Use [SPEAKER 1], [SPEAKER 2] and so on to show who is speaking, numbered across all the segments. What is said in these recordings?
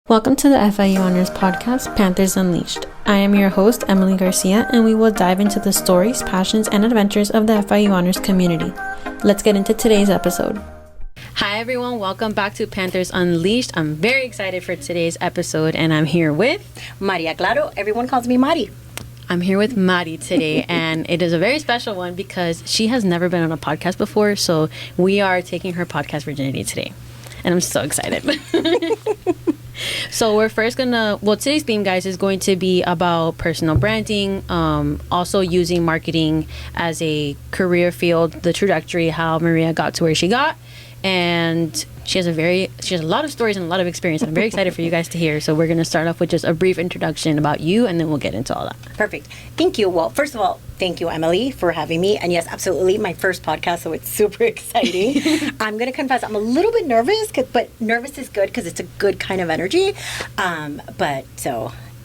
[SPEAKER 1] Welcome to the FIU Honors Podcast, Panthers Unleashed. I am your host, Emilee Garcia, and we will dive into the stories, passions, and adventures of the FIU Honors community. Let's get into today's episode. Hi everyone, welcome back to Panthers Unleashed. I'm very excited for today's episode, and I'm here with
[SPEAKER 2] Maria. Claro, everyone calls me Mari.
[SPEAKER 1] I'm here with Mari today, and it is a very special one because she has never been on a podcast before, so we are taking her podcast virginity today, and I'm so excited. So we're first today's theme, guys, is going to be about personal branding, also using marketing as a career field, the trajectory, how Maria got to where she got. And she has a lot of stories and a lot of experience. I'm very excited for you guys to hear. So we're going to start off with just a brief introduction about you, and then we'll get into all that.
[SPEAKER 2] Perfect. Thank you. Well, first of all, thank you, Emilee, for having me. And yes, absolutely, my first podcast, so it's super exciting. I'm going to confess, I'm a little bit nervous, but nervous is good because it's a good kind of energy.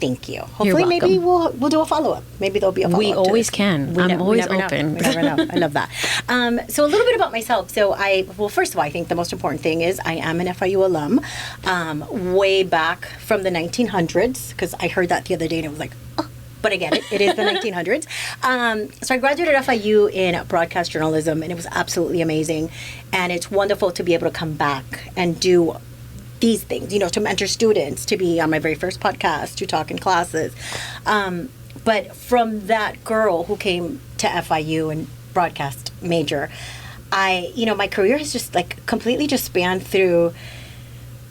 [SPEAKER 2] Thank you. Hopefully, maybe we'll do a follow-up. Maybe there'll be a follow-up.
[SPEAKER 1] We always can. I'm always open.
[SPEAKER 2] We never know. I love that. So a little bit about myself. So first of all, I think the most important thing is I am an FIU alum, way back from the 1900s, because I heard that the other day and it was like, oh, but I get it. It is the 1900s. So I graduated FIU in broadcast journalism, and it was absolutely amazing. And it's wonderful to be able to come back and do these things, to mentor students, to be on my very first podcast, to talk in classes. But from that girl who came to FIU and broadcast major, my career has just completely just spanned through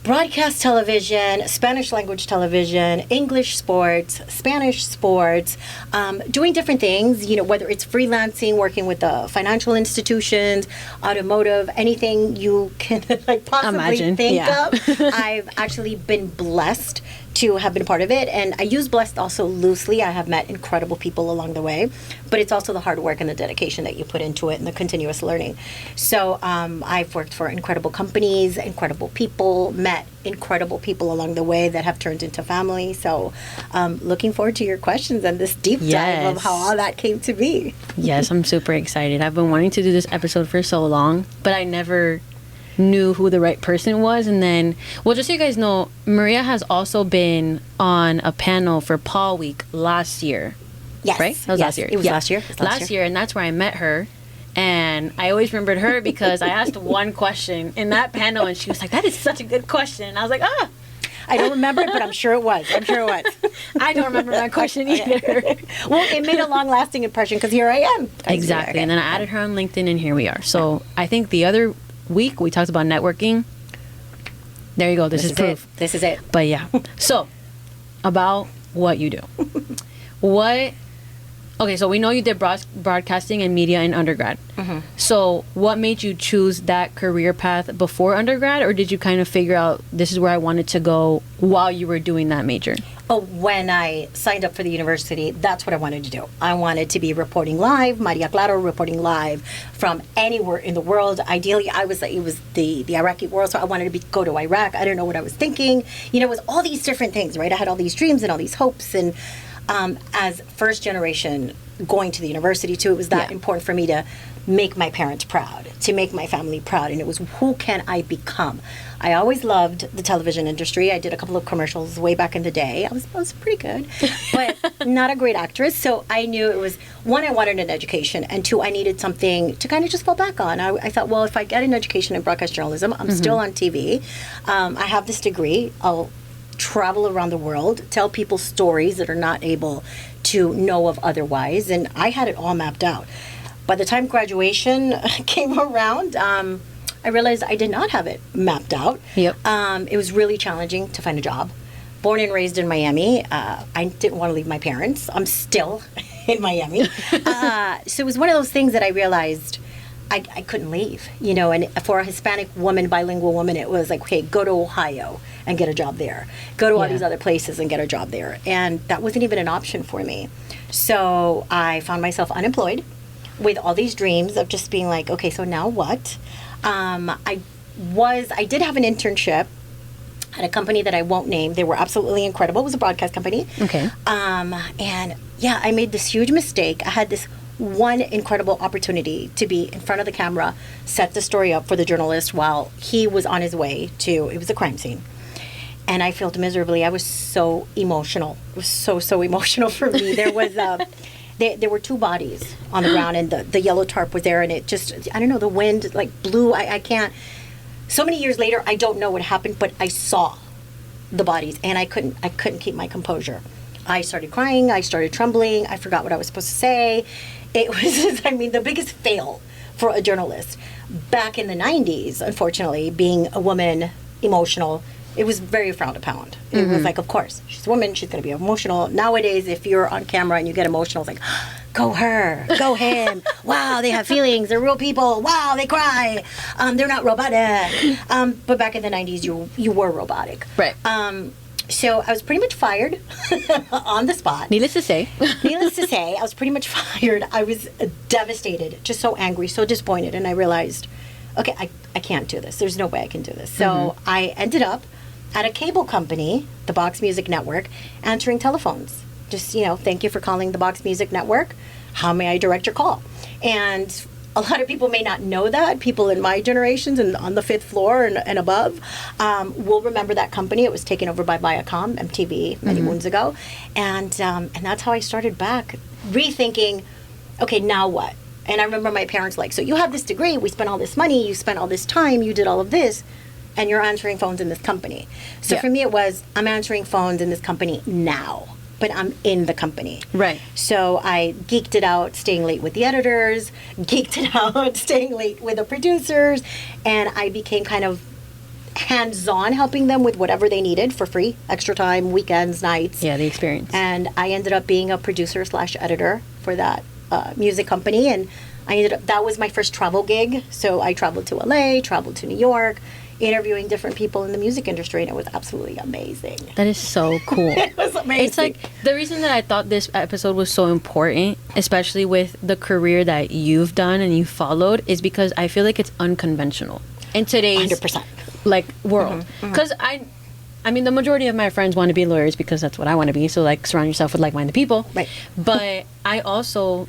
[SPEAKER 2] broadcast television, Spanish language television, English sports, Spanish sports, doing different things, whether it's freelancing, working with the financial institutions, automotive, anything you can possibly think of. I've actually been blessed to have been a part of it. And I use blessed also loosely. I have met incredible people along the way, but it's also the hard work and the dedication that you put into it and the continuous learning. So I've worked for incredible companies, incredible people, met incredible people along the way that have turned into family. So looking forward to your questions and this deep dive of how all that came to be.
[SPEAKER 1] Yes, I'm super excited. I've been wanting to do this episode for so long, but I never knew who the right person was. And then, just so you guys know, Maria has also been on a panel for Paul Week last year.
[SPEAKER 2] Yes.
[SPEAKER 1] Right? That was last year.
[SPEAKER 2] It was last year.
[SPEAKER 1] Last year, and that's where I met her. And I always remembered her because I asked one question in that panel, and she was like, that is such a good question. And I was like,
[SPEAKER 2] I don't remember it, but I'm sure it was.
[SPEAKER 1] I don't remember that question either.
[SPEAKER 2] Well, it made a long-lasting impression because here I am.
[SPEAKER 1] Exactly. And then I added her on LinkedIn, and here we are. So I think the other week we talked about networking. There you go. This is proof.
[SPEAKER 2] This is it.
[SPEAKER 1] But yeah. So about what you do. Okay, so we know you did broadcasting and media in undergrad. Mm-hmm. So what made you choose that career path before undergrad, or did you kind of figure out this is where I wanted to go while you were doing that major?
[SPEAKER 2] Oh, when I signed up for the university, that's what I wanted to do. I wanted to be reporting live, Maria Claro reporting live from anywhere in the world. Ideally, it was the Iraqi world, so I wanted to go to Iraq. I don't know what I was thinking. It was all these different things, right? I had all these dreams and all these hopes, and as first generation going to the university too, it was that important for me to make my parents proud, to make my family proud, and it was, who can I become? I always loved the television industry. I did a couple of commercials way back in the day. I was pretty good, but not a great actress. So I knew it was, one, I wanted an education, and two, I needed something to kind of just fall back on. I thought, well, if I get an education in broadcast journalism, I'm still on TV. I have this degree. I'll travel around the world, tell people stories that are not able to know of otherwise, and I had it all mapped out. By the time graduation came around, I realized I did not have it mapped out.
[SPEAKER 1] Yep.
[SPEAKER 2] It was really challenging to find a job. Born and raised in Miami, I didn't want to leave my parents. I'm still in Miami. So it was one of those things that I realized I couldn't leave, and for a Hispanic woman, bilingual woman, it was like, okay, go to Ohio and get a job there. Go to all these other places and get a job there. And that wasn't even an option for me. So I found myself unemployed with all these dreams of just being like, okay, so now what? I did have an internship at a company that I won't name. They were absolutely incredible. It was a broadcast company.
[SPEAKER 1] Okay.
[SPEAKER 2] I made this huge mistake. I had this one incredible opportunity to be in front of the camera, set the story up for the journalist while he was on his way to, it was a crime scene. and I failed miserably. I was so emotional. It was so emotional for me. There was there were two bodies on the ground, and the yellow tarp was there, and it just, I don't know, the wind like blew. I can't. So many years later, I don't know what happened, but I saw the bodies, and I couldn't keep my composure. I started crying. I started trembling. I forgot what I was supposed to say. It was, I mean, the biggest fail for a journalist. Back in the 90s, unfortunately, being a woman, emotional, it was very frowned upon. It was like, of course, she's a woman, she's going to be emotional. Nowadays, if you're on camera and you get emotional, it's like, go her, go him. Wow, they have feelings. They're real people. Wow, they cry. They're not robotic. But back in the 90s, you were robotic.
[SPEAKER 1] Right.
[SPEAKER 2] So I was pretty much fired on the spot.
[SPEAKER 1] Needless to say,
[SPEAKER 2] I was pretty much fired. I was devastated, just so angry, so disappointed. And I realized, okay, I can't do this. There's no way I can do this. So I ended up at a cable company, the Box Music Network, answering telephones. Just, thank you for calling the Box Music Network. How may I direct your call? And a lot of people may not know that. People in my generations and on the fifth floor and above will remember that company. It was taken over by Viacom, MTV, many moons ago. And that's how I started back, rethinking, okay, now what? And I remember my parents like, so you have this degree, we spent all this money, you spent all this time, you did all of this, and you're answering phones in this company. So for me it was, I'm answering phones in this company now, but I'm in the company.
[SPEAKER 1] Right.
[SPEAKER 2] So I geeked it out, staying late with the editors, geeked it out, staying late with the producers, and I became kind of hands-on, helping them with whatever they needed for free, extra time, weekends, nights.
[SPEAKER 1] Yeah, the experience.
[SPEAKER 2] And I ended up being a producer / editor for that music company, and that was my first travel gig. So I traveled to LA, traveled to New York, interviewing different people in the music industry, and it was absolutely amazing.
[SPEAKER 1] That is so cool.
[SPEAKER 2] It was amazing.
[SPEAKER 1] It's like the reason that I thought this episode was so important, especially with the career that you've done and you followed, is because I feel like it's unconventional in today's
[SPEAKER 2] 100%.
[SPEAKER 1] like world. Because I mean, the majority of my friends want to be lawyers because that's what I want to be. So like, surround yourself with like-minded people.
[SPEAKER 2] Right.
[SPEAKER 1] But I'm also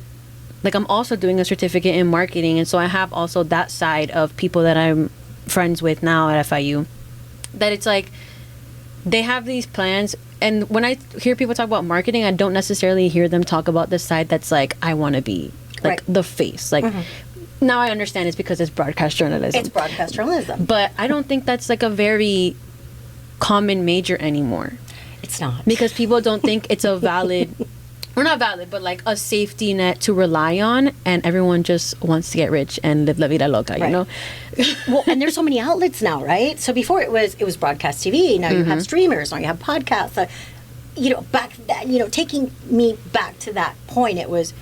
[SPEAKER 1] doing a certificate in marketing, and so I have also that side of people that I'm friends with now at FIU, that it's like they have these plans, and when I hear people talk about marketing, I don't necessarily hear them talk about the side that's like, I want to be like the face. Like now I understand it's because it's broadcast journalism.
[SPEAKER 2] It's broadcast journalism.
[SPEAKER 1] But I don't think that's like a very common major anymore.
[SPEAKER 2] It's not.
[SPEAKER 1] Because people don't think it's a valid or not valid, but like a safety net to rely on, and everyone just wants to get rich and live la vida loca, you know?
[SPEAKER 2] Well, and there's so many outlets now, right? So before it was broadcast TV, now you have streamers, now you have podcasts. Taking me back to that point, that was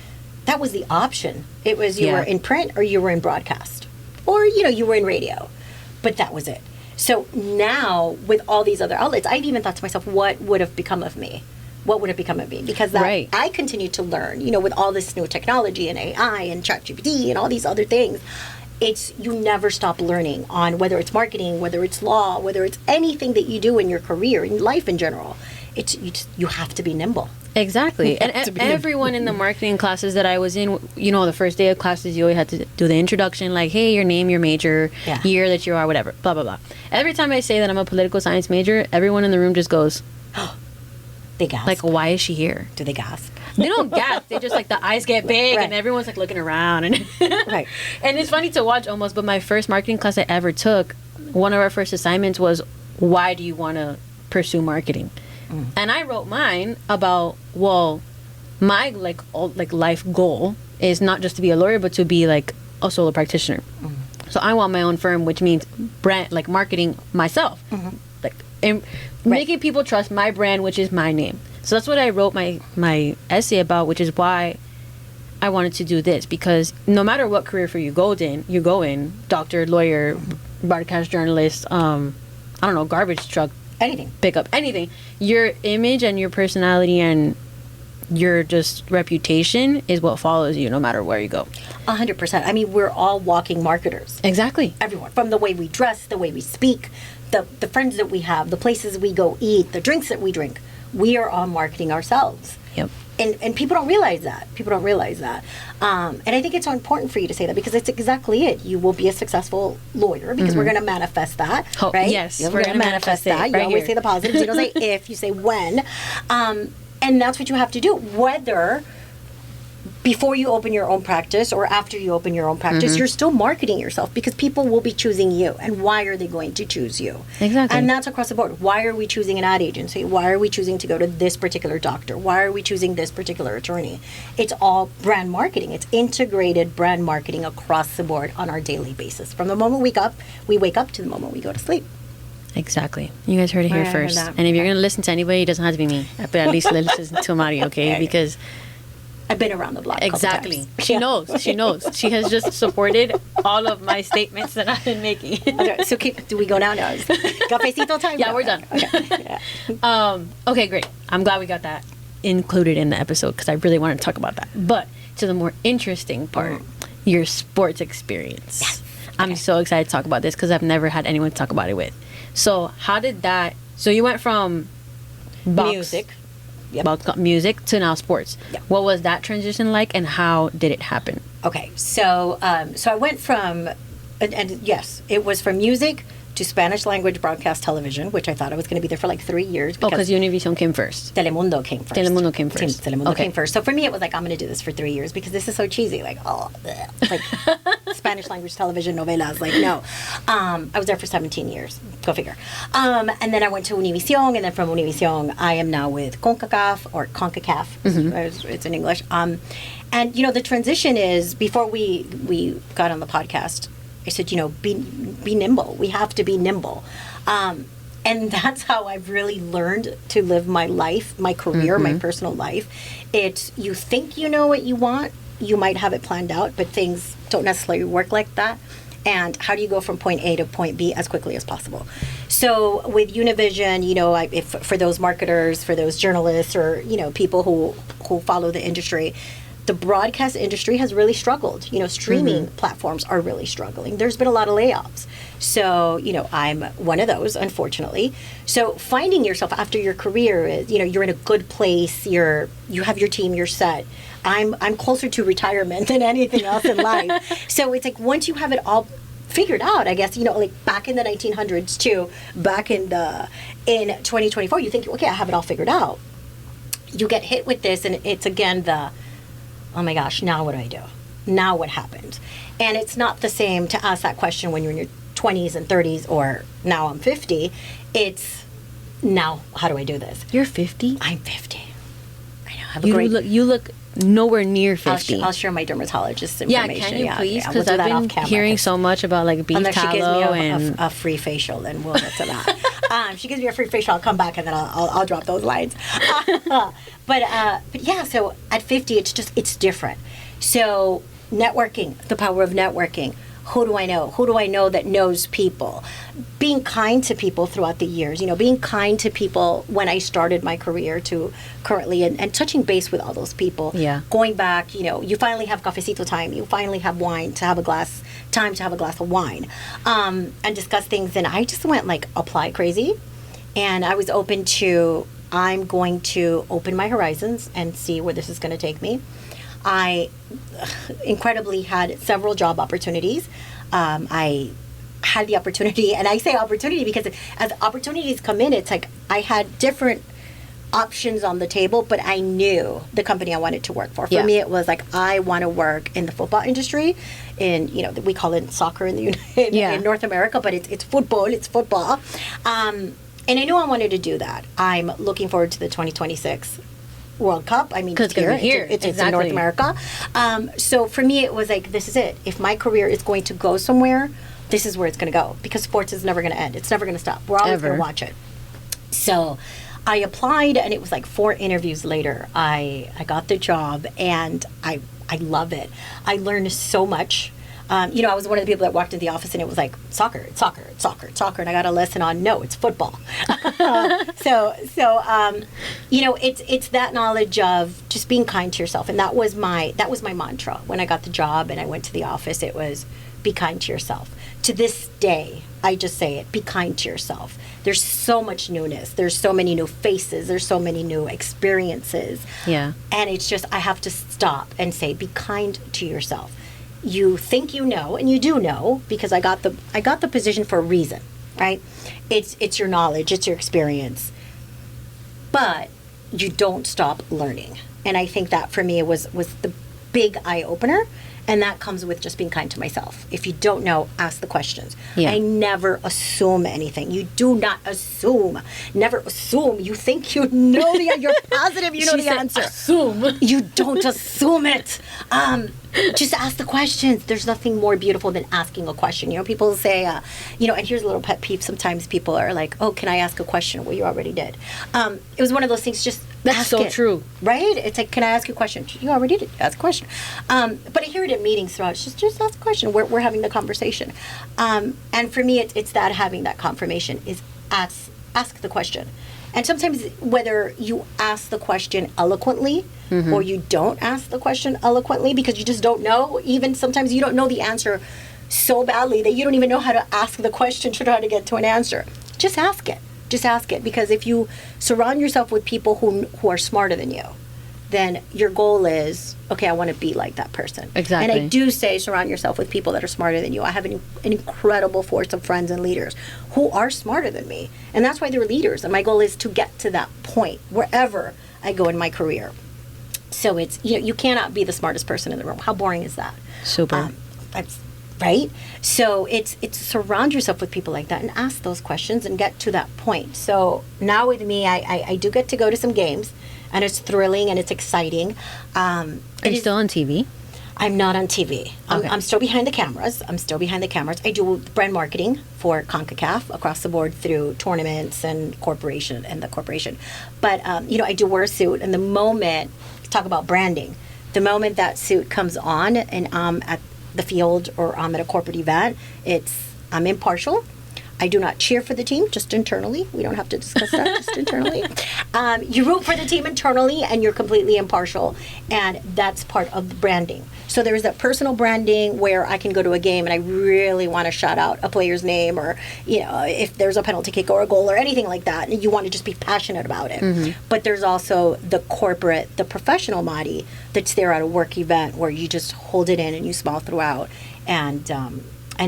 [SPEAKER 2] the option. It was you were in print or you were in broadcast, or you were in radio, but that was it. So now with all these other outlets, I've even thought to myself, what would have become of me? What would have become of me? Because I continue to learn, with all this new technology and AI and ChatGPT and all these other things. You never stop learning on whether it's marketing, whether it's law, whether it's anything that you do in your career, in life in general. You have to be nimble.
[SPEAKER 1] Exactly. And everyone in the marketing classes that I was in, the first day of classes, you always had to do the introduction, like, hey, your name, your major, year that you are, whatever, blah, blah, blah. Every time I say that I'm a political science major, everyone in the room just goes,
[SPEAKER 2] they gasp.
[SPEAKER 1] Like, why is she here?
[SPEAKER 2] Do they gasp?
[SPEAKER 1] They don't gasp. They just, like, the eyes get big and everyone's, like, looking around. And and it's funny to watch almost, but my first marketing class I ever took, one of our first assignments was, why do you want to pursue marketing? And I wrote mine about, my life goal is not just to be a lawyer, but to be like a solo practitioner. So I want my own firm, which means brand, like marketing myself, making people trust my brand, which is my name. So that's what I wrote my essay about, which is why I wanted to do this, because no matter what career field you go in, doctor, lawyer, broadcast journalist, garbage truck,
[SPEAKER 2] anything,
[SPEAKER 1] pick up anything, your image and your personality and your just reputation is what follows you no matter where you go.
[SPEAKER 2] 100%. I mean, we're all walking marketers.
[SPEAKER 1] Exactly.
[SPEAKER 2] Everyone, from the way we dress, the way we speak, the friends that we have, the places we go eat, the drinks that we drink, we are all marketing ourselves.
[SPEAKER 1] Yep.
[SPEAKER 2] And people don't realize that. And I think it's so important for you to say that because it's exactly it. You will be a successful lawyer because we're going to manifest that, right?
[SPEAKER 1] Yes,
[SPEAKER 2] we're going to manifest that. You always say the positives. You don't say if, you say when. And that's what you have to do. Whether before you open your own practice or after you open your own practice, you're still marketing yourself because people will be choosing you. And why are they going to choose you?
[SPEAKER 1] Exactly.
[SPEAKER 2] And that's across the board. Why are we choosing an ad agency? Why are we choosing to go to this particular doctor? Why are we choosing this particular attorney? It's all brand marketing. It's integrated brand marketing across the board on our daily basis. From the moment we wake up to the moment we go to sleep.
[SPEAKER 1] Exactly. You guys heard it here first. And if you're going to listen to anybody, it doesn't have to be me. But at least listen to Mari, okay? Because
[SPEAKER 2] I've been around the block.
[SPEAKER 1] Exactly. She knows. She has just supported all of my statements that I've been making.
[SPEAKER 2] Okay, so do we go now? No. Cafecito time?
[SPEAKER 1] Yeah, we're done. Okay. Okay, great. I'm glad we got that included in the episode because I really want to talk about that. But to the more interesting part, your sports experience.
[SPEAKER 2] Yes.
[SPEAKER 1] I'm so excited to talk about this because I've never had anyone to talk about it with. So how did that... So you went from
[SPEAKER 2] music
[SPEAKER 1] to now sports.
[SPEAKER 2] Yep.
[SPEAKER 1] What was that transition like and how did it happen?
[SPEAKER 2] Okay, so I went from, and yes, it was from music to Spanish language broadcast television, which I thought I was going to be there for like 3 years.
[SPEAKER 1] Because Univision came first.
[SPEAKER 2] Telemundo came first.
[SPEAKER 1] Telemundo came first.
[SPEAKER 2] So for me, it was like, I'm going to do this for 3 years because this is so cheesy. Like, like Spanish language television, novelas. Like, no. I was there for 17 years. Go figure. And then I went to Univision, and then from Univision, I am now with CONCACAF, or CONCACAF, it's in English. And, the transition is, before we got on the podcast, I said, be nimble. We have to be nimble. And that's how I've really learned to live my life, my career, my personal life. It's, you think you know what you want, you might have it planned out, but things don't necessarily work like that. And how do you go from point A to point B as quickly as possible? So with Univision, if for those marketers, for those journalists, or, people who follow the industry, the broadcast industry has really struggled. Streaming platforms are really struggling. There's been a lot of layoffs. So, I'm one of those, unfortunately. So finding yourself after your career is, you're in a good place. You have your team, you're set. I'm closer to retirement than anything else in life. So it's like once you have it all figured out, I guess, like back in the 1900s too, back in 2024, you think, okay, I have it all figured out. You get hit with this, and it's again oh my gosh, now what do I do? Now what happens? And it's not the same to ask that question when you're in your 20s and 30s, or now I'm 50. It's, now how do I do this?
[SPEAKER 1] You're 50?
[SPEAKER 2] I'm 50. I know.
[SPEAKER 1] You look nowhere near 50.
[SPEAKER 2] I'll share my dermatologist information.
[SPEAKER 1] Yeah, can you please?
[SPEAKER 2] We'll
[SPEAKER 1] Because I've been hearing so much about like beef
[SPEAKER 2] unless
[SPEAKER 1] tallow.
[SPEAKER 2] She gives me
[SPEAKER 1] and
[SPEAKER 2] a free facial, then we'll get to that. She gives me a free facial, I'll come back and then I'll drop those lines. But yeah, so at 50, it's different. So networking, the power of networking. Who do I know? Who do I know that knows people? Being kind to people throughout the years, being kind to people when I started my career to currently, and touching base with all those people.
[SPEAKER 1] Yeah.
[SPEAKER 2] Going back, you finally have cafecito time. You finally have time to have a glass of wine, and discuss things. And I just went like apply crazy. And I was open to, I'm going to open my horizons and see where this is going to take me. I incredibly had several job opportunities. I had the opportunity, and I say opportunity because as opportunities come in, it's like I had different options on the table, but I knew the company I wanted to work for. For me, it was like, I want to work in the football industry, in, we call it soccer in in North America, but it's football. And I knew I wanted to do that. I'm looking forward to the 2026 World Cup. I mean, it's here. It's in North America. So for me, it was like, this is it. If my career is going to go somewhere, this is where it's going to go. Because sports is never going to end. It's never going to stop. We're always going to watch it. So I applied, and it was like 4 interviews later. I got the job, and I love it. I learned so much. I was one of the people that walked into the office and it was like, soccer. And I got a lesson on, no, it's football. So it's that knowledge of just being kind to yourself. And that was my mantra when I got the job and I went to the office. It was, be kind to yourself. to this day, I just say it, be kind to yourself. There's so much newness. There's so many new faces. There's so many new experiences.
[SPEAKER 1] Yeah.
[SPEAKER 2] And it's just, I have to stop and say, be kind to yourself. You think you know, and you do know, because I got the position for a reason, right? It's your knowledge, it's your experience. But you don't stop learning. And I think that for me was the big eye-opener. And that comes with just being kind to myself. If you don't know, ask the questions.
[SPEAKER 1] Yeah.
[SPEAKER 2] I never assume anything. You do not assume. Never assume. You think you know you're positive you know the answer.
[SPEAKER 1] Assume.
[SPEAKER 2] You don't assume it. Just ask the questions. There's nothing more beautiful than asking a question. You know, people say, and here's a little pet peeve. Sometimes people are like, oh, can I ask a question? Well, you already did. It was one of those things, just
[SPEAKER 1] That's
[SPEAKER 2] ask
[SPEAKER 1] so
[SPEAKER 2] it,
[SPEAKER 1] true.
[SPEAKER 2] right? It's like, can I ask you a question? You already did. Ask a question. But I hear it in meetings throughout. It's just ask a question. We're having the conversation. And for me, it's that having that confirmation is ask the question. And sometimes whether you ask the question eloquently or you don't ask the question eloquently because you just don't know, even sometimes you don't know the answer so badly that you don't even know how to ask the question to try to get to an answer. Just ask it. Just ask it, because if you surround yourself with people who are smarter than you, then your goal is, okay, I want to be like that person.
[SPEAKER 1] Exactly.
[SPEAKER 2] And I do say surround yourself with people that are smarter than you. I have an incredible force of friends and leaders who are smarter than me. And that's why they're leaders. And my goal is to get to that point wherever I go in my career. So it's, you cannot be the smartest person in the room. How boring is that?
[SPEAKER 1] Super.
[SPEAKER 2] Right? So it's surround yourself with people like that and ask those questions and get to that point. So now with me, I do get to go to some games, and it's thrilling and it's exciting.
[SPEAKER 1] Are you still on TV?
[SPEAKER 2] I'm not on TV.
[SPEAKER 1] Okay.
[SPEAKER 2] I'm still behind the cameras. I do brand marketing for CONCACAF across the board through tournaments and the corporation. But, I do wear a suit, and the moment, talk about branding, the moment that suit comes on and I'm at the field or I'm at a corporate event, I'm impartial. I do not cheer for the team, just internally. We don't have to discuss that, just internally. You root for the team internally, and you're completely impartial, and that's part of the branding. So there's that personal branding where I can go to a game and I really want to shout out a player's name, or if there's a penalty kick or a goal or anything like that, and you want to just be passionate about it. Mm-hmm. But there's also the corporate, the professional Madi that's there at a work event where you just hold it in and you smile throughout, and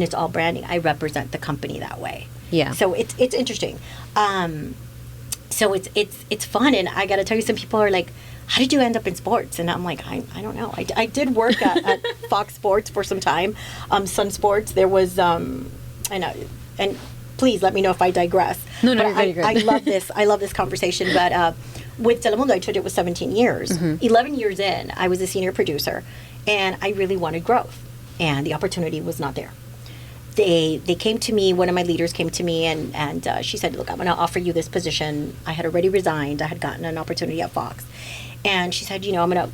[SPEAKER 2] it's all branding. I represent the company that way.
[SPEAKER 1] Yeah.
[SPEAKER 2] So it's interesting. So it's fun, and I got to tell you, some people are like, how did you end up in sports? And I'm like, I don't know. I did work at Fox Sports for some time, Sun Sports. There was, and please let me know if I digress.
[SPEAKER 1] No,
[SPEAKER 2] I love this. I love this conversation. But with Telemundo, I told you it was 17 years. Mm-hmm. 11 years in, I was a senior producer, and I really wanted growth, and the opportunity was not there. They came to me, one of my leaders came to me, and she said, look, I'm going to offer you this position. I had already resigned. I had gotten an opportunity at Fox. And she said, I'm going to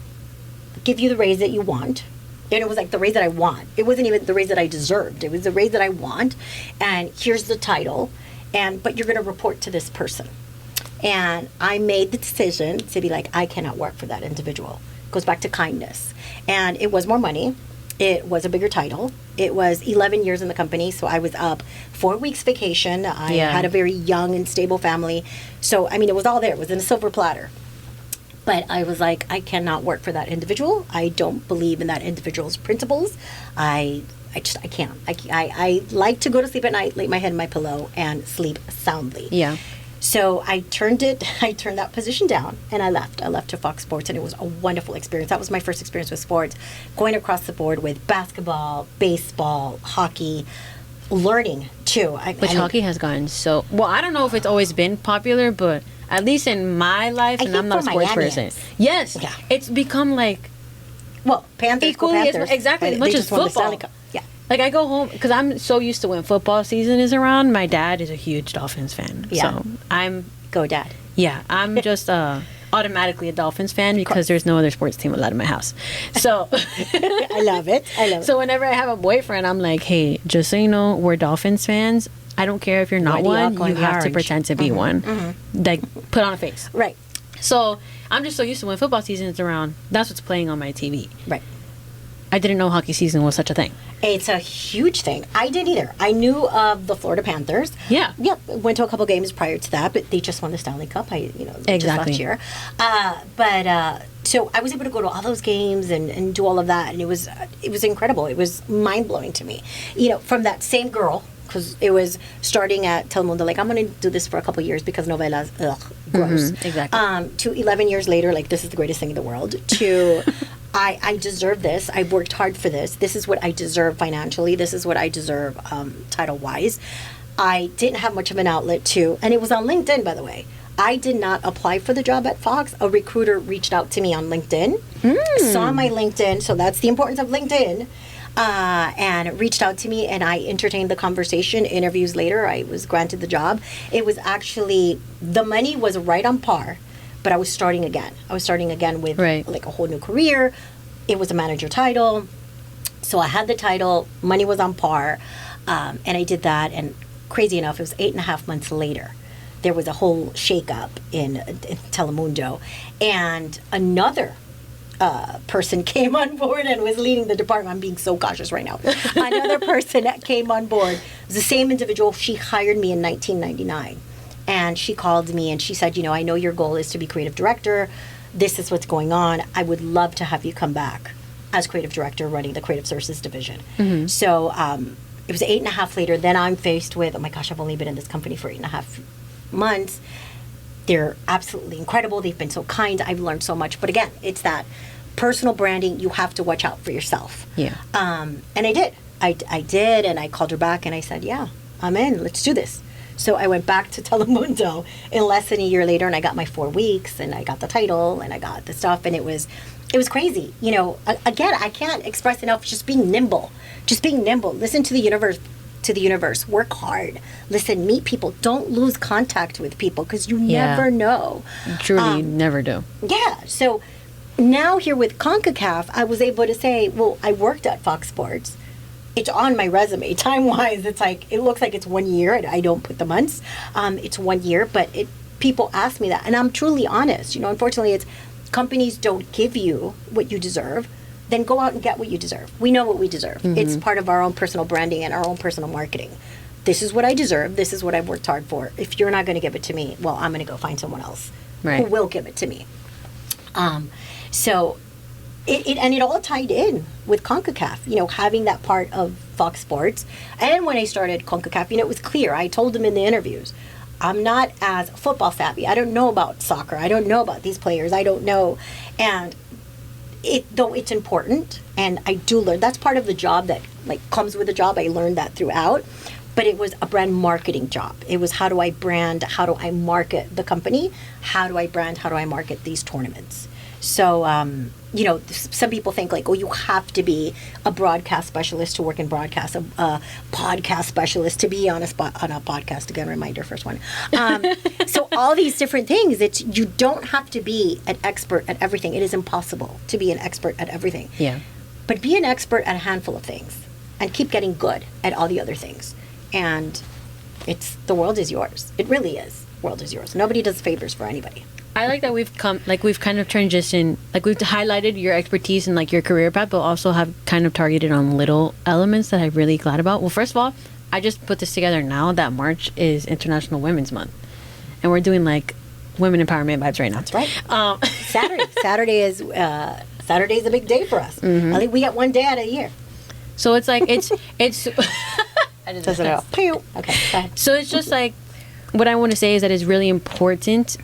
[SPEAKER 2] give you the raise that you want. And it was like the raise that I want. It wasn't even the raise that I deserved. It was the raise that I want. And here's the title. But you're going to report to this person. And I made the decision to be like, I cannot work for that individual. It goes back to kindness. And it was more money. It was a bigger title. It was 11 years in the company, so I was up 4 weeks vacation. I had a very young and stable family. So, it was all there. It was in a silver platter. But I was like, I cannot work for that individual. I don't believe in that individual's principles. I can't. I like to go to sleep at night, lay my head in my pillow, and sleep soundly.
[SPEAKER 1] Yeah.
[SPEAKER 2] So I turned that position down, and I left. I left to Fox Sports, and it was a wonderful experience. That was my first experience with sports, going across the board with basketball, baseball, hockey, learning too.
[SPEAKER 1] Hockey has gotten so, well, I don't know if it's always been popular, but at least in my life, and I'm not a sports person. Yes. Yeah. It's become like,
[SPEAKER 2] well, Panthers,
[SPEAKER 1] equally as much as football.
[SPEAKER 2] Yeah.
[SPEAKER 1] Like, I go home, because I'm so used to when football season is around. My dad is a huge Dolphins fan. Yeah. So
[SPEAKER 2] Go Dad.
[SPEAKER 1] Yeah. I'm just automatically a Dolphins fan because there's no other sports team allowed in my house. So.
[SPEAKER 2] I love it.
[SPEAKER 1] So whenever I have a boyfriend, I'm like, hey, just so you know, we're Dolphins fans. I don't care if you're not one. You have to pretend to be one. Mm-hmm. Like, put on a face.
[SPEAKER 2] Right.
[SPEAKER 1] So I'm just so used to when football season is around, that's what's playing on my TV.
[SPEAKER 2] Right.
[SPEAKER 1] I didn't know hockey season was such a thing.
[SPEAKER 2] It's a huge thing. I didn't either. I knew of the Florida Panthers.
[SPEAKER 1] Yeah.
[SPEAKER 2] Yep. Went to a couple games prior to that, but they just won the Stanley Cup. Just
[SPEAKER 1] Exactly.
[SPEAKER 2] last year. So I was able to go to all those games and do all of that, and it was incredible. It was mind blowing to me. From that same girl, because it was starting at Telemundo, like, I'm going to do this for a couple years because novelas, gross.
[SPEAKER 1] Exactly.
[SPEAKER 2] To 11 years later, like, this is the greatest thing in the world. To I deserve this. I worked hard for this. This is what I deserve financially. This is what I deserve title-wise. I didn't have much of an outlet to, and it was on LinkedIn, by the way. I did not apply for the job at Fox. A recruiter reached out to me on LinkedIn, saw my LinkedIn, so that's the importance of LinkedIn, and reached out to me, and I entertained the conversation. Interviews later, I was granted the job. It was actually, the money was right on par, but I was starting again. I was starting again with like a whole new career. It was a manager title. So I had the title, money was on par, and I did that. And crazy enough, it was 8.5 months later. There was a whole shakeup in Telemundo. And another person came on board and was leading the department. I'm being so cautious right now. Another person that came on board was the same individual. She hired me in 1999. And she called me and she said, I know your goal is to be creative director. This is what's going on. I would love to have you come back as creative director running the creative services division. Mm-hmm. So it was 8.5 later. Then I'm faced with, oh my gosh, I've only been in this company for 8.5 months. They're absolutely incredible. They've been so kind. I've learned so much. But again, it's that personal branding. You have to watch out for yourself.
[SPEAKER 1] Yeah.
[SPEAKER 2] And I did. I did. And I called her back and I said, yeah, I'm in. Let's do this. So I went back to Telemundo in less than a year later, and I got my 4 weeks, and I got the title, and I got the stuff, and it was crazy. Again, I can't express enough just being nimble. Just being nimble. Listen to the universe. Work hard. Listen, meet people. Don't lose contact with people because you never know.
[SPEAKER 1] Truly, you never do.
[SPEAKER 2] Yeah. So now here with CONCACAF, I was able to say, well, I worked at Fox Sports. It's on my resume. Time-wise, it's like, it looks like it's 1 year. I don't put the months. It's 1 year, but people ask me that. And I'm truly honest. Unfortunately, it's companies don't give you what you deserve. Then go out and get what you deserve. We know what we deserve. Mm-hmm. It's part of our own personal branding and our own personal marketing. This is what I deserve. This is what I've worked hard for. If you're not going to give it to me, well, I'm going to go find someone else who will give it to me. So it all tied in with CONCACAF, having that part of Fox Sports. And when I started CONCACAF, it was clear. I told them in the interviews, I'm not as football savvy. I don't know about soccer. I don't know about these players. I don't know. And though it's important, and I do learn, that's part of the job that comes with the job. I learned that throughout. But it was a brand marketing job. It was, how do I brand? How do I market the company? How do I brand? How do I market these tournaments? So, some people think you have to be a broadcast specialist to work in broadcast, a podcast specialist to be on a podcast. Again, reminder, first one. So all these different things, you don't have to be an expert at everything. It is impossible to be an expert at everything.
[SPEAKER 1] Yeah.
[SPEAKER 2] But be an expert at a handful of things and keep getting good at all the other things. And the world is yours. It really is. World is yours. Nobody does favors for anybody.
[SPEAKER 1] I like that we've kind of transitioned, we've highlighted your expertise and your career path, but also have kind of targeted on little elements that I'm really glad about. Well, first of all, I just put this together now that March is International Women's Month, and we're doing women empowerment vibes right now.
[SPEAKER 2] That's right. Saturday is a big day for us. Mm-hmm. I think we get 1 day out of the year.
[SPEAKER 1] So it's it's. I did
[SPEAKER 2] Does it out? Okay, go ahead.
[SPEAKER 1] So it's just what I want to say is that it's really important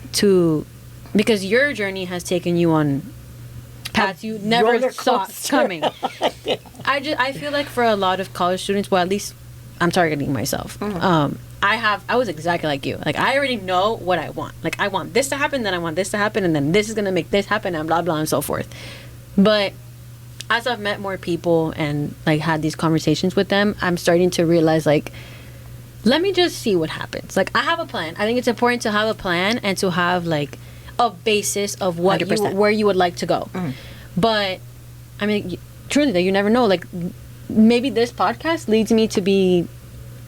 [SPEAKER 1] because your journey has taken you on paths you never saw coming. Yeah. I feel like for a lot of college students, well, at least I'm targeting myself. Mm-hmm. I was exactly like you. I already know what I want. I want this to happen, then I want this to happen, and then this is gonna make this happen, and blah blah and so forth. But as I've met more people and had these conversations with them, I'm starting to realize let me just see what happens. I have a plan. I think it's important to have a plan and to have a basis of where you would like to go. Mm. But I mean, truly, you never know. Maybe this podcast leads me to be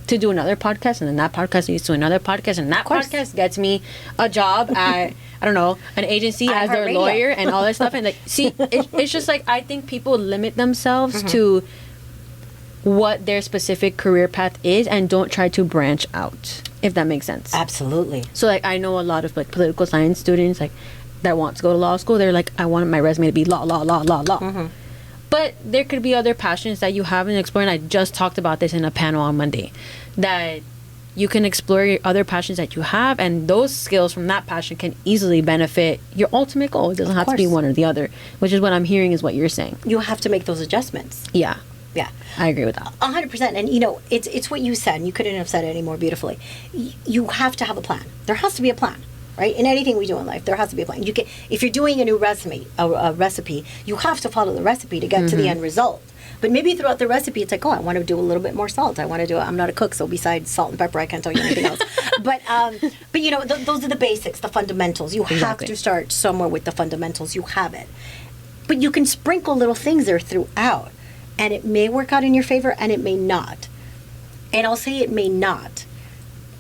[SPEAKER 1] to do another podcast, and then that podcast leads to another podcast, and that podcast gets me a job at, I don't know, an agency as their lawyer and all that stuff. And like, see, it's just like, I think people limit themselves to what their specific career path is and don't try to branch out, if that makes sense.
[SPEAKER 2] Absolutely.
[SPEAKER 1] So like, I know a lot of like political science students like that want to go to law school. They're like, I want my resume to be law. But there could be other passions that you haven't explored. And I just talked about this in a panel on Monday, that you can explore your other passions that you have, and those skills from that passion can easily benefit your ultimate goal. It doesn't have to be one or the other, which is what I'm hearing is what you're saying.
[SPEAKER 2] You have to make those adjustments.
[SPEAKER 1] Yeah.
[SPEAKER 2] Yeah.
[SPEAKER 1] I agree with that.
[SPEAKER 2] 100%. And, you know, it's what you said, and you couldn't have said it any more beautifully. You have to have a plan. There has to be a plan, right? In anything we do in life, there has to be a plan. If you're doing a new recipe, you have to follow the recipe to get to the end result. But maybe throughout the recipe, it's like, oh, I want to do a little bit more salt. I'm not a cook, so besides salt and pepper, I can't tell you anything else. But you know, those are the basics, the fundamentals. You have to start somewhere with the fundamentals. You have it. But you can sprinkle little things there throughout. And it may work out in your favor, and it may not. And I'll say it may not,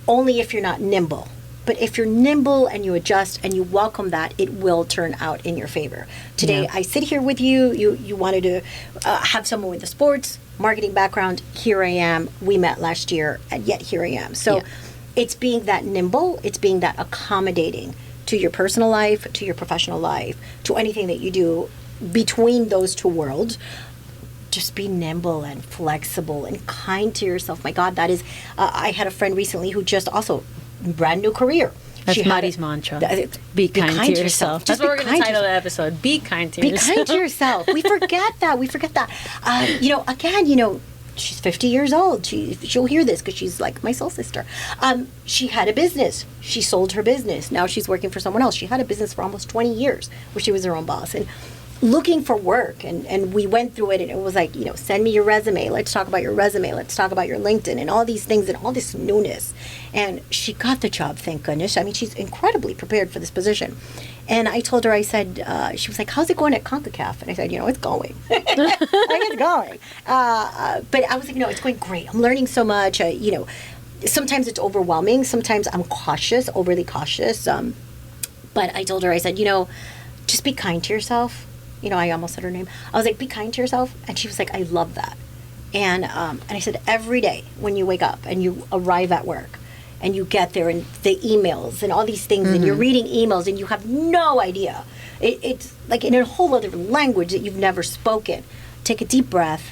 [SPEAKER 2] only if you're not nimble. But if you're nimble and you adjust and you welcome that, it will turn out in your favor. Today, I sit here with you. You wanted to have someone with a sports marketing background. Here I am. We met last year, and yet here I am. So it's being that nimble. It's being that accommodating to your personal life, to your professional life, to anything that you do between those two worlds. Just be nimble and flexible and kind to yourself. My God, that is... I had a friend recently who just also... brand new career.
[SPEAKER 1] That's Mari's mantra. Be kind to yourself. That's what we're going to title the episode. Be kind to yourself.
[SPEAKER 2] Be kind to yourself. We forget that. You know, again, you know, she's 50 years old. She'll hear this because she's like my soul sister. She had a business. She sold her business. Now she's working for someone else. She had a business for almost 20 years where she was her own boss. And looking for work, and we went through it, and it was like, you know, send me your resume, let's talk about your resume, let's talk about your LinkedIn, and all these things and all this newness. And she got the job, thank goodness. I mean, she's incredibly prepared for this position. And I told her, I said, she was like, how's it going at CONCACAF? And I said, you know, it's going. It's going. But I was like, no, it's going great. I'm learning so much. You know, sometimes it's overwhelming. Sometimes I'm cautious, overly cautious. But I told her, I said, you know, just be kind to yourself. You know, I almost said her name. I was like, be kind to yourself. And she was like, I love that. And I said, every day when you wake up and you arrive at work and you get there and the emails and all these things and you're reading emails and you have no idea. It's like in a whole other language that you've never spoken. Take a deep breath.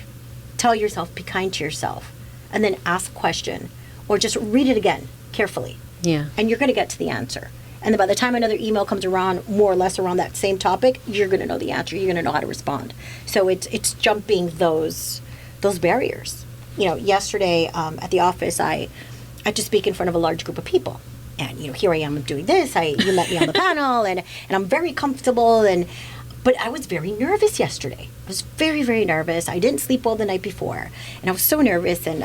[SPEAKER 2] Tell yourself, be kind to yourself. And then ask a question. Or just read it again carefully.
[SPEAKER 1] Yeah.
[SPEAKER 2] And you're going to get to the answer. And then by the time another email comes around, more or less around that same topic, you're going to know the answer. You're going to know how to respond. So it's jumping those barriers. You know, yesterday at the office, I had to speak in front of a large group of people. And, you know, here I am doing this. You met me on the panel, and I'm very comfortable. But I was very nervous yesterday. I was very, very nervous. I didn't sleep well the night before. And I was so nervous. And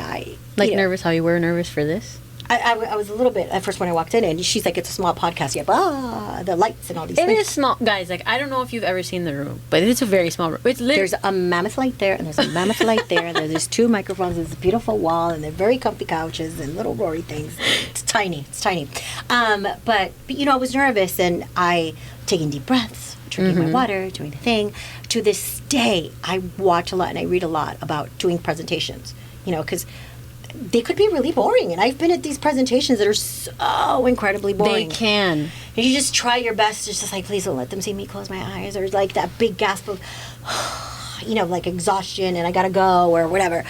[SPEAKER 1] nervous how you were nervous for this?
[SPEAKER 2] I was a little bit at first when I walked in, and she's like, it's a small podcast. Yeah, the lights and all these things.
[SPEAKER 1] It is small. Guys, like, I don't know if you've ever seen the room, but it's a very small room. It's
[SPEAKER 2] there's a mammoth light there, and there's a mammoth light there, and there's 2 microphones, there's a beautiful wall, and they're very comfy couches and little Rory things. It's tiny. But, you know, I was nervous, and I taking deep breaths, drinking my water, doing the thing. To this day, I watch a lot and I read a lot about doing presentations, you know, because they could be really boring. And I've been at these presentations that are so incredibly boring.
[SPEAKER 1] They can.
[SPEAKER 2] And you just try your best. It's just like, please don't let them see me close my eyes. Or like that big gasp of, you know, like exhaustion and I gotta go or whatever.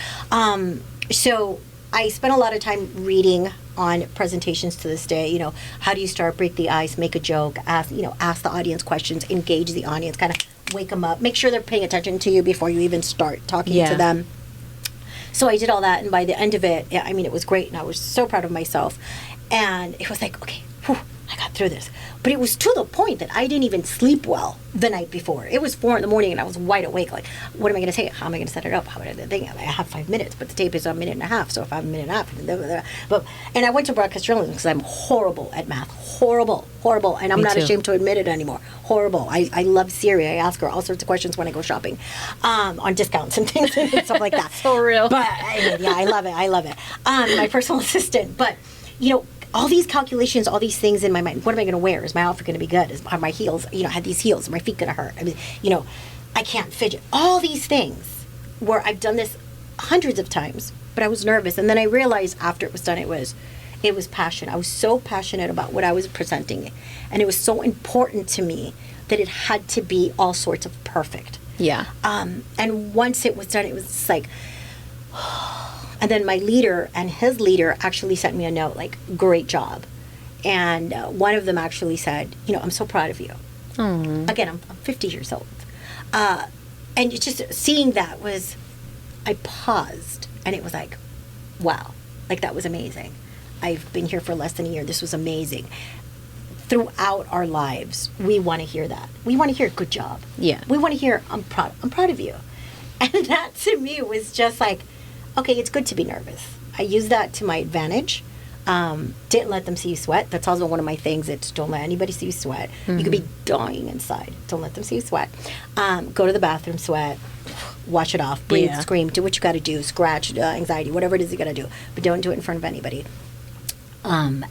[SPEAKER 2] So I spent a lot of time reading on presentations to this day. You know, how do you start, break the ice, make a joke, ask the audience questions, engage the audience, kind of wake them up, make sure they're paying attention to you before you even start talking to them. So I did all that, and by the end of it, I mean, it was great, and I was so proud of myself. And it was like, okay, I got through this. But it was to the point that I didn't even sleep well the night before. It was 4 a.m. and I was wide awake. Like, what am I going to say? How am I going to set it up? How am I going to I have 5 minutes, but the tape is a minute and a half. So if I have a minute and a half, blah, blah, blah. And I went to broadcast journalism because I'm horrible at math. Horrible. And I'm not ashamed to admit it anymore. Horrible. I love Siri. I ask her all sorts of questions when I go shopping on discounts and things and stuff like that.
[SPEAKER 1] So real.
[SPEAKER 2] But I love it. My personal assistant. But, all these calculations, all these things in my mind. What am I going to wear? Is my outfit going to be good? Are my heels, had these heels? Are my feet going to hurt? I mean, I can't fidget. All these things where I've done this hundreds of times, but I was nervous. And then I realized after it was done, it was passion. I was so passionate about what I was presenting. And it was so important to me that it had to be all sorts of perfect.
[SPEAKER 1] Yeah.
[SPEAKER 2] And once it was done, it was just like... And then my leader and his leader actually sent me a note, like, great job. And one of them actually said, I'm so proud of you.
[SPEAKER 1] Aww.
[SPEAKER 2] Again, I'm 50 years old. And it's just seeing that was, I paused and it was like, wow, like that was amazing. I've been here for less than a year. This was amazing. Throughout our lives, we want to hear that. We want to hear good job.
[SPEAKER 1] Yeah.
[SPEAKER 2] We want to hear, I'm proud of you. And that to me was just like, okay, it's good to be nervous. I use that to my advantage. Didn't let them see you sweat. That's also one of my things. It's don't let anybody see you sweat. Mm-hmm. You could be dying inside. Don't let them see you sweat. Go to the bathroom, sweat, wash it off, breathe, scream, do what you got to do, scratch, anxiety, whatever it is you got to do. But don't do it in front of anybody. And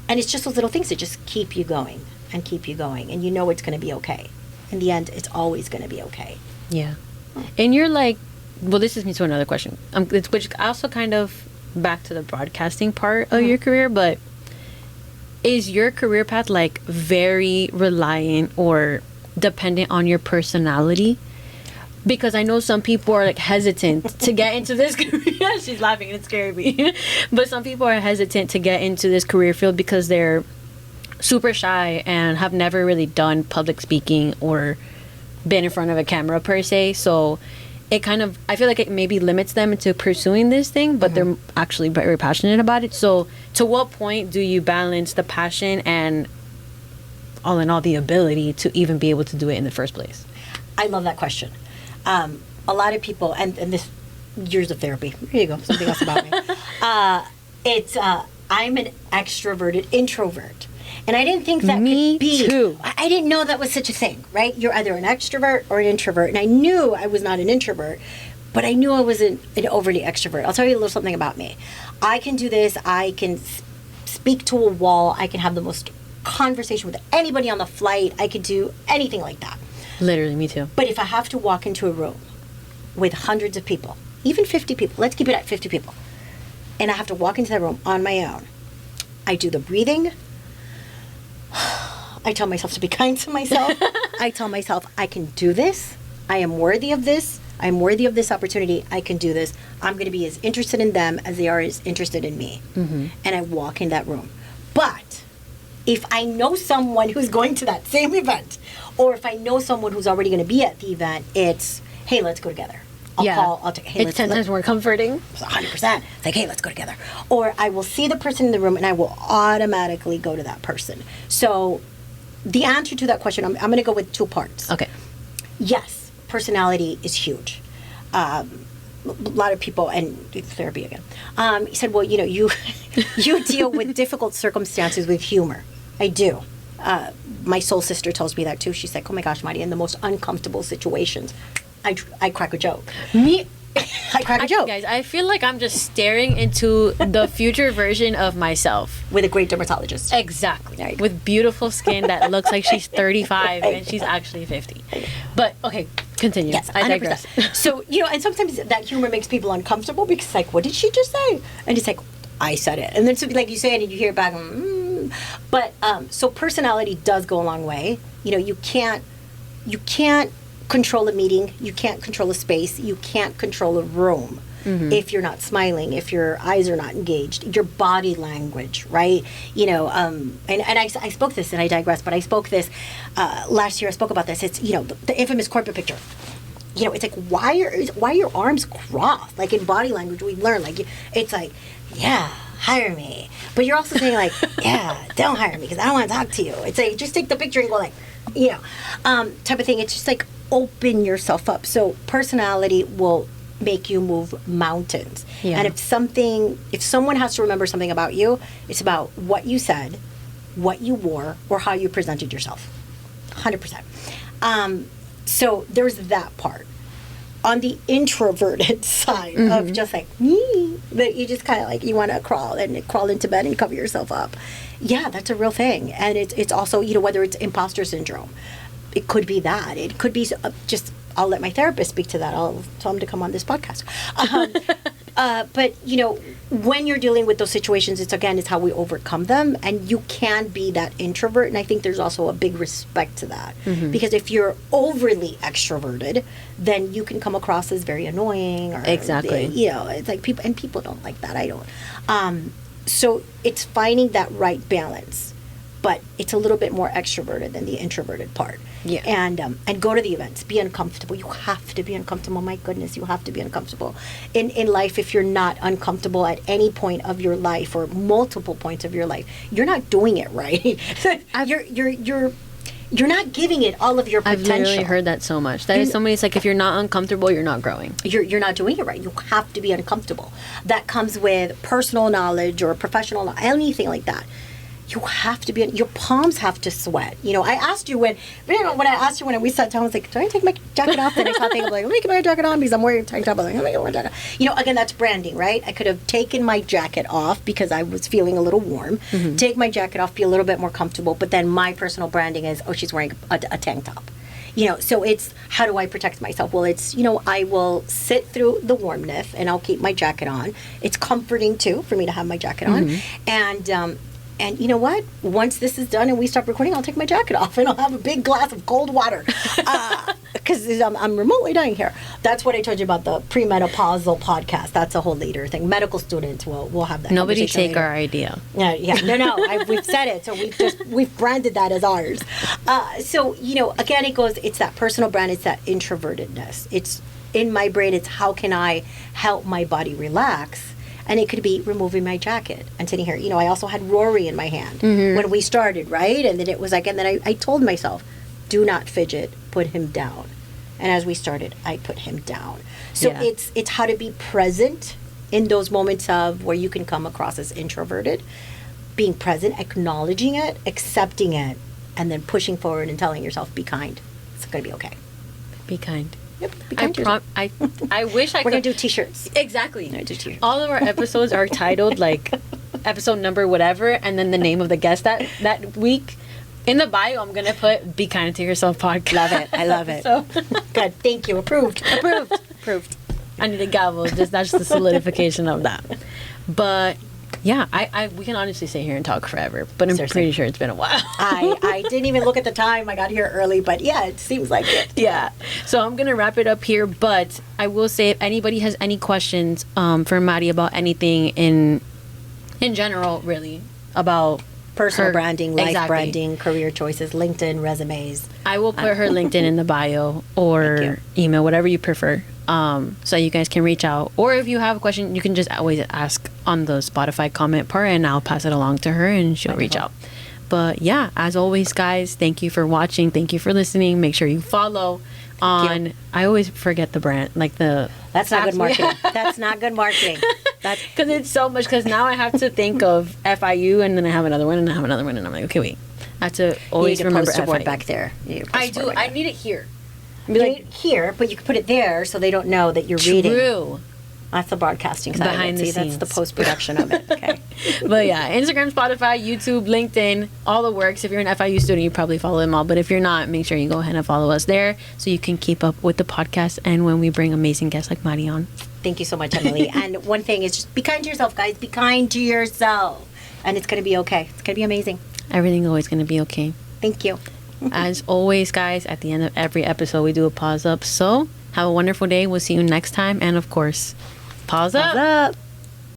[SPEAKER 2] it's just those little things that just keep you going and keep you going. And it's going to be okay. In the end, it's always going to be okay.
[SPEAKER 1] Yeah. And you're like, well, this is me to another question. Which also kind of back to the broadcasting part of your career, but is your career path like very reliant or dependent on your personality? Because I know some people are like hesitant to get into this career. She's laughing and it's scaring me. But some people are hesitant to get into this career field because they're super shy and have never really done public speaking or been in front of a camera per se. So it kind of, I feel like it maybe limits them into pursuing this thing, but they're actually very passionate about it. So to what point do you balance the passion and all in all the ability to even be able to do it in the first place?
[SPEAKER 2] I love that question. A lot of people, and this years of therapy, here you go, something else about me. I'm an extroverted introvert. And I didn't think that could be. Me too. I didn't know that was such a thing, right? You're either an extrovert or an introvert. And I knew I was not an introvert, but I knew I wasn't an overly extrovert. I'll tell you a little something about me. I can do this. I can speak to a wall. I can have the most conversation with anybody on the flight. I could do anything like that.
[SPEAKER 1] Literally, me too.
[SPEAKER 2] But if I have to walk into a room with hundreds of people, even 50 people, let's keep it at 50 people, and I have to walk into that room on my own, I do the breathing. I tell myself to be kind to myself. I tell myself, I can do this. I am worthy of this. I'm worthy of this opportunity. I can do this. I'm going to be as interested in them as they are as interested in me. Mm-hmm. And I walk in that room. But if I know someone who's going to that same event, or if I know someone who's already going to be at the event, it's, hey, let's go together. I'll take, hey,
[SPEAKER 1] it's 10 times more comforting.
[SPEAKER 2] 100%. It's like, hey, let's go together. Or I will see the person in the room and I will automatically go to that person. So the answer to that question, I'm going to go with 2 parts.
[SPEAKER 1] Okay.
[SPEAKER 2] Yes, personality is huge. A lot of people, and therapy again, he said, well, you deal with difficult circumstances with humor. I do. My soul sister tells me that too. She's like, oh my gosh, Maria, in the most uncomfortable situations, I crack a joke. I crack a joke.
[SPEAKER 1] Guys, I feel like I'm just staring into the future version of myself.
[SPEAKER 2] With a great dermatologist.
[SPEAKER 1] Exactly. With beautiful skin that looks like she's 35 and she's actually 50. But, okay, continue.
[SPEAKER 2] Yes,
[SPEAKER 1] I digress.
[SPEAKER 2] So, and sometimes that humor makes people uncomfortable because it's like, what did she just say? And it's like, I said it. And then so, like you say it and you hear it back. But, so personality does go a long way. You can't control a meeting, you can't control a space, you can't control a room if you're not smiling, if your eyes are not engaged, your body language, right? And I spoke this, and I digress, but I spoke this last year. I spoke about this. It's the infamous corporate picture. It's like why are your arms crossed? Like in body language, we learn it's like, yeah, hire me. But you're also saying like, yeah, don't hire me because I don't want to talk to you. It's like, just take the picture and go like, type of thing. It's just like open yourself up. So personality will make you move mountains.
[SPEAKER 1] Yeah.
[SPEAKER 2] And if someone has to remember something about you, it's about what you said, what you wore, or how you presented yourself. 100%. So there's that part. On the introverted side of just like me, that you just kind of like, you want to crawl into bed and cover yourself up. Yeah, that's a real thing. And it's also, whether it's imposter syndrome, it could be that. It could be just, I'll let my therapist speak to that. I'll tell him to come on this podcast. But, when you're dealing with those situations, it's how we overcome them. And you can be that introvert. And I think there's also a big respect to that. Because if you're overly extroverted, then you can come across as very annoying. Or,
[SPEAKER 1] exactly.
[SPEAKER 2] It's like people don't like that. I don't. So it's finding that right balance. But it's a little bit more extroverted than the introverted part.
[SPEAKER 1] Yeah.
[SPEAKER 2] And go to the events. Be uncomfortable. You have to be uncomfortable. My goodness, you have to be uncomfortable. In life, if you're not uncomfortable at any point of your life or multiple points of your life, you're not doing it right. You're not giving it all of your potential.
[SPEAKER 1] I've literally heard that so much. That is somebody. It's like, if you're not uncomfortable, you're not growing.
[SPEAKER 2] You're not doing it right. You have to be uncomfortable. That comes with personal knowledge or professional knowledge, anything like that. You have to be, your palms have to sweat. I asked you when we sat down, I was like, do I take my jacket off? And I thought, I'm like, let me get my jacket on because I'm wearing a tank top. I was like, let me get my jacket off. Again, that's branding, right? I could have taken my jacket off because I was feeling a little warm, take my jacket off, be a little bit more comfortable. But then my personal branding is, she's wearing a tank top. So it's, how do I protect myself? Well, it's, I will sit through the warmth and I'll keep my jacket on. It's comforting too for me to have my jacket on. And you know what? Once this is done and we stop recording, I'll take my jacket off and I'll have a big glass of cold water because I'm remotely dying here. That's what I told you about the premenopausal podcast. That's a whole later thing. Medical students will have that.
[SPEAKER 1] Nobody take
[SPEAKER 2] later.
[SPEAKER 1] our idea.
[SPEAKER 2] No. We've said it, so we've branded that as ours. So again, it's that personal brand. It's that introvertedness. It's in my brain. It's how can I help my body relax. And it could be removing my jacket and sitting here. I also had Rory in my hand when we started, right? And then it was like, and then I told myself, do not fidget, put him down. And as we started, I put him down. So it's how to be present in those moments of where you can come across as introverted, being present, acknowledging it, accepting it, and then pushing forward and telling yourself, be kind. It's going to be okay.
[SPEAKER 1] Be kind.
[SPEAKER 2] Yep.
[SPEAKER 1] I wish I could.
[SPEAKER 2] We're going to do t-shirts.
[SPEAKER 1] Exactly.
[SPEAKER 2] Do t-shirts.
[SPEAKER 1] All of our episodes are titled like episode number whatever and then the name of the guest that week. In the bio, I'm going to put Be Kind to Yourself podcast.
[SPEAKER 2] Love it. I love it.
[SPEAKER 1] So
[SPEAKER 2] good. Thank you. Approved.
[SPEAKER 1] I need a gavel. That's just the solidification of that. But yeah, we can honestly sit here and talk forever, but I'm pretty sure it's been a while.
[SPEAKER 2] I didn't even look at the time. I got here early, but yeah, it seems like it.
[SPEAKER 1] Yeah. So I'm going to wrap it up here, but I will say if anybody has any questions for Maddie about anything in general, really, about
[SPEAKER 2] personal branding, life branding, career choices, LinkedIn, resumes.
[SPEAKER 1] I will put her LinkedIn in the bio or email, whatever you prefer. So you guys can reach out. Or if you have a question, you can just always ask on the Spotify comment part and I'll pass it along to her and she'll reach out. But yeah, as always, guys, thank you for watching. Thank you for listening. Make sure you follow on, I always forget the brand, like the...
[SPEAKER 2] That's not good marketing. That's not good marketing.
[SPEAKER 1] That's because it's so much, because now I have to think of FIU and then I have another one and I have another one and I'm like, okay, wait. I have to always remember
[SPEAKER 2] poster board
[SPEAKER 1] FIU.
[SPEAKER 2] back there.
[SPEAKER 1] I do. I need it here.
[SPEAKER 2] Be like here, but you can put it there so they don't know that you're reading.
[SPEAKER 1] True.
[SPEAKER 2] That's the broadcasting side
[SPEAKER 1] Behind
[SPEAKER 2] of it.
[SPEAKER 1] the
[SPEAKER 2] See,
[SPEAKER 1] scenes.
[SPEAKER 2] that's the post-production of it. Okay.
[SPEAKER 1] But yeah, Instagram, Spotify, YouTube, LinkedIn, all the works. If you're an FIU student, you probably follow them all. But if you're not, make sure you go ahead and follow us there so you can keep up with the podcast and when we bring amazing guests like Maddie on.
[SPEAKER 2] Thank you so much, Emilee. And one thing is just be kind to yourself, guys. Be kind to yourself. And it's going to be okay. It's going to be amazing.
[SPEAKER 1] Everything's always going to be okay.
[SPEAKER 2] Thank you.
[SPEAKER 1] As always, guys, at the end of every episode, we do a pause up. So have a wonderful day. We'll see you next time. And of course, pause up.
[SPEAKER 2] Pause up.